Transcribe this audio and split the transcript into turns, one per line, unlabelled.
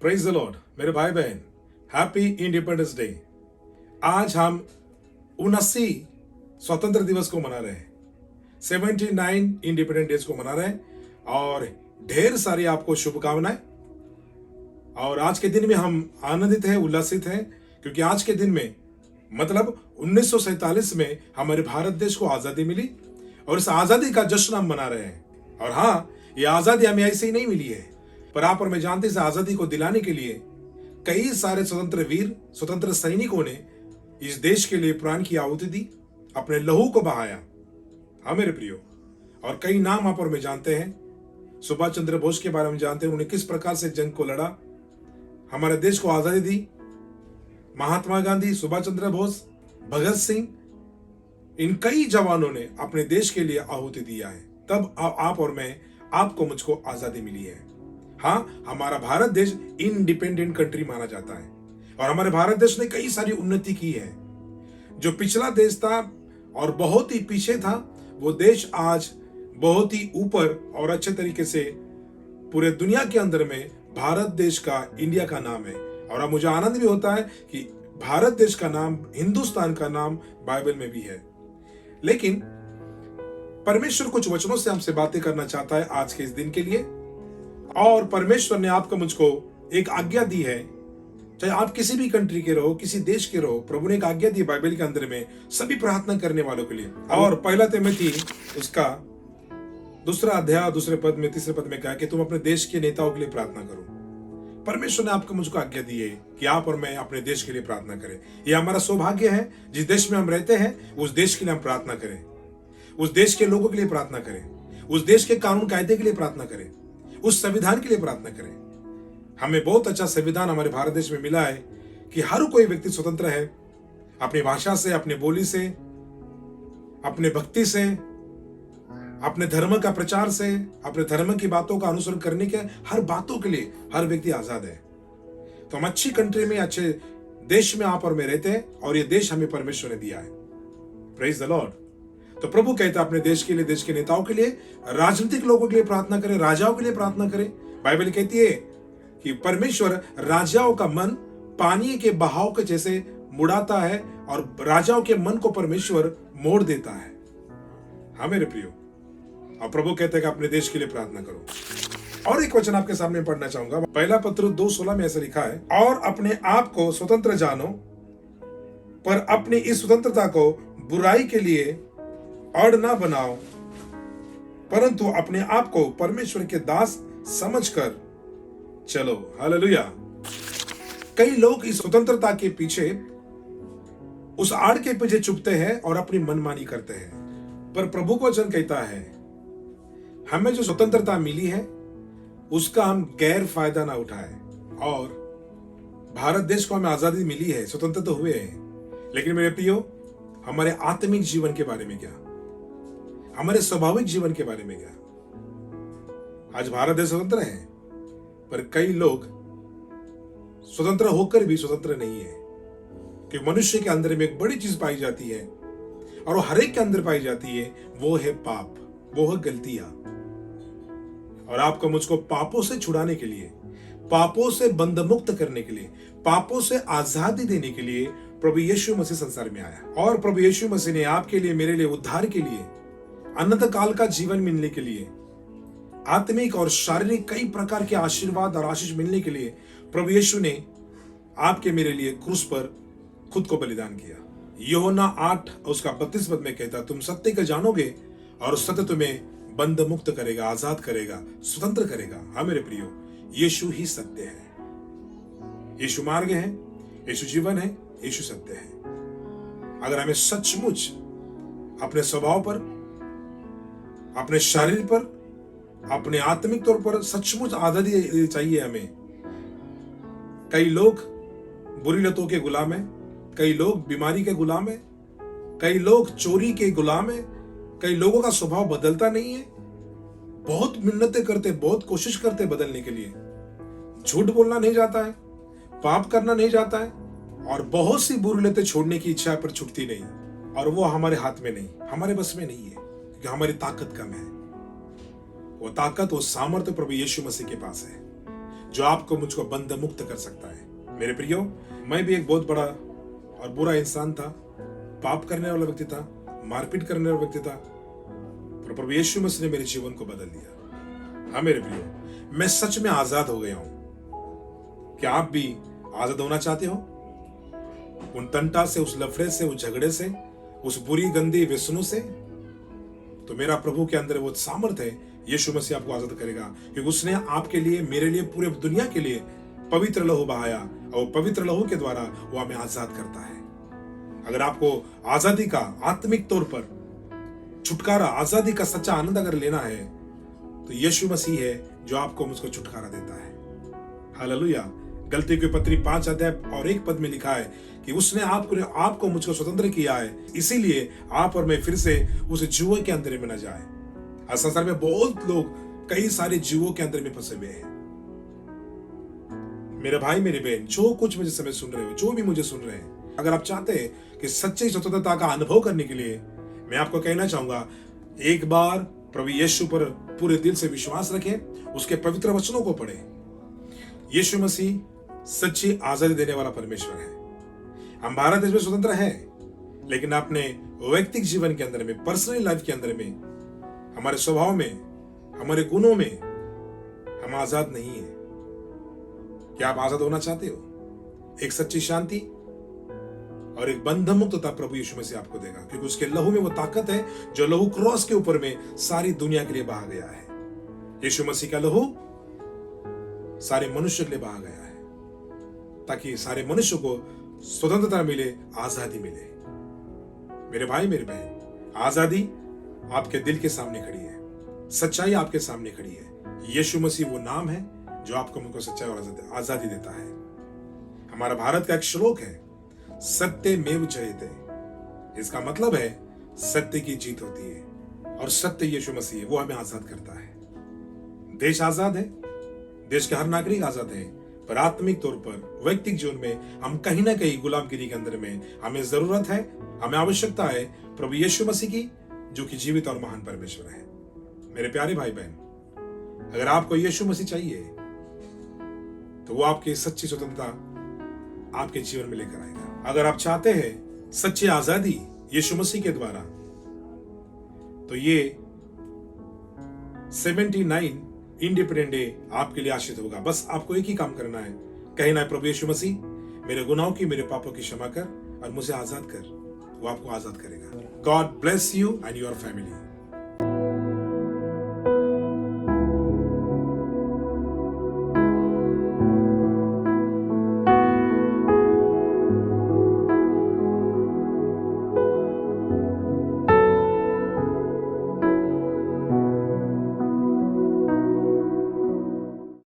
Praise the Lord. मेरे भाई बहन, हैप्पी इंडिपेंडेंस डे। आज हम 79 स्वतंत्र दिवस को मना रहे हैं, 79 इंडिपेंडेंस डेज को मना रहे हैं और ढेर सारी आपको शुभकामनाएं। और आज के दिन में हम आनंदित हैं, उल्लासित हैं, क्योंकि आज के दिन में मतलब 1947 में हमारे भारत देश को आजादी मिली और इस आजादी का जश्न हम मना रहे हैं। और हाँ, ये आजादी हमें ऐसे ही नहीं मिली है, पर आप और मैं जानते हैं इस आजादी को दिलाने के लिए कई सारे स्वतंत्र वीर, स्वतंत्र सैनिकों ने इस देश के लिए प्राण की आहुति दी, अपने लहू को बहाया। हाँ मेरे प्रियो, और कई नाम आप और मैं जानते हैं। सुभाष चंद्र बोस के बारे में जानते हैं, उन्होंने किस प्रकार से जंग को लड़ा, हमारे देश को आजादी दी। महात्मा गांधी, सुभाष चंद्र बोस, भगत सिंह, इन कई जवानों ने अपने देश के लिए आहुति दिया है, तब आप और मैं, आपको मुझको आजादी मिली है। हाँ, हमारा भारत देश इंडिपेंडेंट कंट्री माना जाता है और हमारे भारत देश ने कई सारी उन्नति की है। जो पिछला देश था और बहुत ही पीछे था, वो देश आज बहुत ही ऊपर और अच्छे तरीके से पूरे दुनिया के अंदर में भारत देश का, इंडिया का नाम है। और अब मुझे आनंद भी होता है कि भारत देश का नाम, हिंदुस्तान का नाम बाइबल में भी है। लेकिन परमेश्वर कुछ वचनों से हमसे बातें करना चाहता है आज के इस दिन के लिए। और परमेश्वर ने आपको मुझको एक आज्ञा दी है, चाहे आप किसी भी कंट्री के रहो, किसी देश के रहो, प्रभु ने एक आज्ञा दी बाइबल के अंदर में सभी प्रार्थना करने वालों के लिए। और पहला तिमोथी उसका 2 अध्याय 2 पद में 3 पद में कहा कि तुम अपने देश के नेताओं के लिए प्रार्थना करो। परमेश्वर ने आपको मुझको आज्ञा दी है कि आप और मैं अपने देश के लिए प्रार्थना करें। यह हमारा सौभाग्य है, जिस देश में हम रहते हैं उस देश के लिए हम प्रार्थना करें, उस देश के लोगों के लिए प्रार्थना करें, उस देश के कानून कायदे के लिए प्रार्थना करें, उस संविधान के लिए प्रार्थना करें। हमें बहुत अच्छा संविधान हमारे भारत देश में मिला है कि हर कोई व्यक्ति स्वतंत्र है, अपनी भाषा से, अपनी बोली से, अपने भक्ति से, अपने धर्म का प्रचार से, अपने धर्म की बातों का अनुसरण करने के हर बातों के लिए हर व्यक्ति आजाद है। तो हम अच्छी कंट्री में, अच्छे देश में आप और मैं रहते हैं और ये देश हमें परमेश्वर ने दिया है। Praise the Lord. तो प्रभु कहता है अपने देश के लिए, देश के नेताओं के लिए, राजनीतिक लोगों के लिए प्रार्थना करें, राजाओं के लिए प्रार्थना करें। बाइबल कहती है कि परमेश्वर राजाओं का मन पानी के बहाव के जैसे मुड़ाता है और राजाओं के मन को परमेश्वर मोड़ देता है। हाँ मेरे प्रियो, और प्रभु कहते हैं कि अपने देश के लिए प्रार्थना करो। और एक वचन आपके सामने पढ़ना चाहूंगा। पहला पत्र 2:16 में ऐसा लिखा है, और अपने आप को स्वतंत्र जानो, पर अपनी इस स्वतंत्रता को बुराई के लिए अड़ ना बनाओ, परंतु अपने आप को परमेश्वर के दास समझकर चलो। हालेलुया। कई लोग इस स्वतंत्रता के पीछे, उस आड़ के पीछे चुपते हैं और अपनी मनमानी करते हैं, पर प्रभु को वचन कहता है हमें जो स्वतंत्रता मिली है उसका हम गैर फायदा ना उठाएं। और भारत देश को हमें आजादी मिली है, स्वतंत्र तो हुए हैं, लेकिन मेरे प्रियो, हमारे आत्मिक जीवन के बारे में क्या, हमारे स्वाभाविक जीवन के बारे में क्या? आज भारत देश स्वतंत्र है, पर कई लोग स्वतंत्र होकर भी स्वतंत्र नहीं है, कि मनुष्य के अंदर में एक बड़ी चीज पाई जाती है और वो हर एक के अंदर पाई जाती है, वो है पाप, वो है गलतियां। और आपको मुझको पापों से छुड़ाने के लिए, पापों से बंध मुक्त करने के लिए, पापों से आजादी देने के लिए प्रभु यीशु मसीह संसार में आया। और प्रभु यीशु मसीह ने आपके लिए, मेरे लिए उद्धार के लिए, अनंत काल का जीवन मिलने के लिए, आत्मिक और शारीरिक कई प्रकार के आशीर्वाद और आशीष मिलने के लिए प्रभु यीशु ने आपके मेरे लिए क्रूस पर खुद को बलिदान किया। यूहन्ना 8 उसका 32 पद में कहता, तुम सत्य को जानोगे और सत्य तुम्हें बंध मुक्त करेगा, आजाद करेगा, स्वतंत्र करेगा। हाँ मेरे प्रियो, यीशु ही सत्य है, यीशु मार्ग है, यीशु जीवन है, यीशु सत्य है। अगर हमें सचमुच अपने स्वभाव पर, अपने शरीर पर, अपने आत्मिक तौर पर सचमुच आजादी चाहिए हमें। कई लोग बुरी लतों के गुलाम है, कई लोग बीमारी के गुलाम है, कई लोग चोरी के गुलाम है, कई लोगों का स्वभाव बदलता नहीं है, बहुत मिन्नतें करते, बहुत कोशिश करते बदलने के लिए, झूठ बोलना नहीं जाता है, पाप करना नहीं जाता है, और बहुत सी बुरी लतें छोड़ने की इच्छा पर छूटती नहीं, और वो हमारे हाथ में नहीं, हमारे बस में नहीं है, क्योंकि हमारी ताकत कम है। वो ताकत, वो सामर्थ्य प्रभु यीशु मसीह के पास है। जो आपको मुझको बंधन मुक्त कर सकता है। मेरे प्रियो, मैं भी एक बहुत बड़ा और बुरा इंसान था, पाप करने वाला व्यक्ति था, मारपीट करने वाला व्यक्ति था, पर प्रभु यीशु मसीह ने मेरे जीवन को बदल दिया। हाँ मेरे प्रियो, मैं सच में आजाद हो गया हूं। क्या आप भी आजाद होना चाहते हो? उन तंटा से, उस लफड़े से, उस झगड़े से, उस बुरी गंदी व्यसनों से? तो मेरा प्रभु के अंदर वो सामर्थ है, यीशु मसीह आपको आजाद करेगा, क्योंकि उसने आपके लिए, मेरे लिए, पूरे दुनिया के लिए पवित्र लहू बहाया, और पवित्र लहू के द्वारा वो हमें आजाद करता है। अगर आपको आजादी का आत्मिक तौर पर छुटकारा, आजादी का सच्चा आनंद अगर लेना है, तो यीशु मसीह है जो आपको मुझको छुटकारा देता है। हालेलुया। गलती की पत्री 5 अध्याय और 1 पद में लिखा है कि उसने आपको मुझको स्वतंत्र किया है, इसीलिए आप और मैं फिर से उस जुए के अंदर में न जाए। आज संसार में बहुत लोग कई सारे जुओं के अंदर में फंसे हुए हैं। मेरे भाई, मेरी बहन, जो कुछ मुझे समय सुन रहे हो, जो भी मुझे सुन रहे हैं, अगर आप चाहते हैं कि सच्ची स्वतंत्रता का अनुभव करने के लिए, मैं आपको कहना चाहूंगा, एक बार प्रभु यीशु पर पूरे दिल से विश्वास रखें, उसके पवित्र वचनों को पढ़ें। यीशु मसीह सच्ची आजादी देने वाला परमेश्वर है। हम भारत देश में स्वतंत्र हैं, लेकिन अपने वैयक्तिक जीवन के अंदर में, पर्सनल लाइफ के अंदर में, हमारे स्वभाव में, हमारे गुणों में हम आजाद नहीं है। क्या आप आजाद होना चाहते हो? एक सच्ची शांति और एक बंधन मुक्तता प्रभु यीशु मसीह आपको देगा, क्योंकि उसके लहू में वो ताकत है जो लहू क्रॉस के ऊपर में सारी दुनिया के लिए बहा गया है। यीशु मसीह का लहू सारे मनुष्य के लिए बहा गया है, ताकि सारे मनुष्य को स्वतंत्रता मिले, आजादी मिले। मेरे भाई, मेरे बहन, आजादी आपके दिल के सामने खड़ी है, सच्चाई आपके सामने खड़ी है। यीशु मसीह वो नाम है जो आपको मुझको सच्चाई और आजादी देता है। हमारा भारत का एक श्लोक है, सत्यमेव जयते। इसका मतलब है सत्य की जीत होती है, और सत्य यीशु मसीह है, वो हमें आजाद करता है। देश आजाद है, देश के हर नागरिक आजाद है, पर आत्मिक तौर पर वैयक्तिक जीवन में हम कहीं ना कहीं गुलामगिरी के अंदर में, हमें जरूरत है, हमें आवश्यकता है प्रभु यीशु मसीह की, जो कि जीवित और महान परमेश्वर है। मेरे प्यारे भाई बहन, अगर आपको यीशु मसीह चाहिए, तो वो आपकी सच्ची स्वतंत्रता आपके जीवन में लेकर आएगा। अगर आप चाहते हैं सच्ची आजादी यीशु मसीह के द्वारा, तो ये 79 इंडिपेंडेंट डे आपके लिए आशीष होगा। बस आपको एक ही काम करना है, कहना है, प्रभु यीशु मसीह, मेरे गुनाहों की, मेरे पापों की क्षमा कर और मुझे आजाद कर। वो आपको आजाद करेगा। God bless you and your family.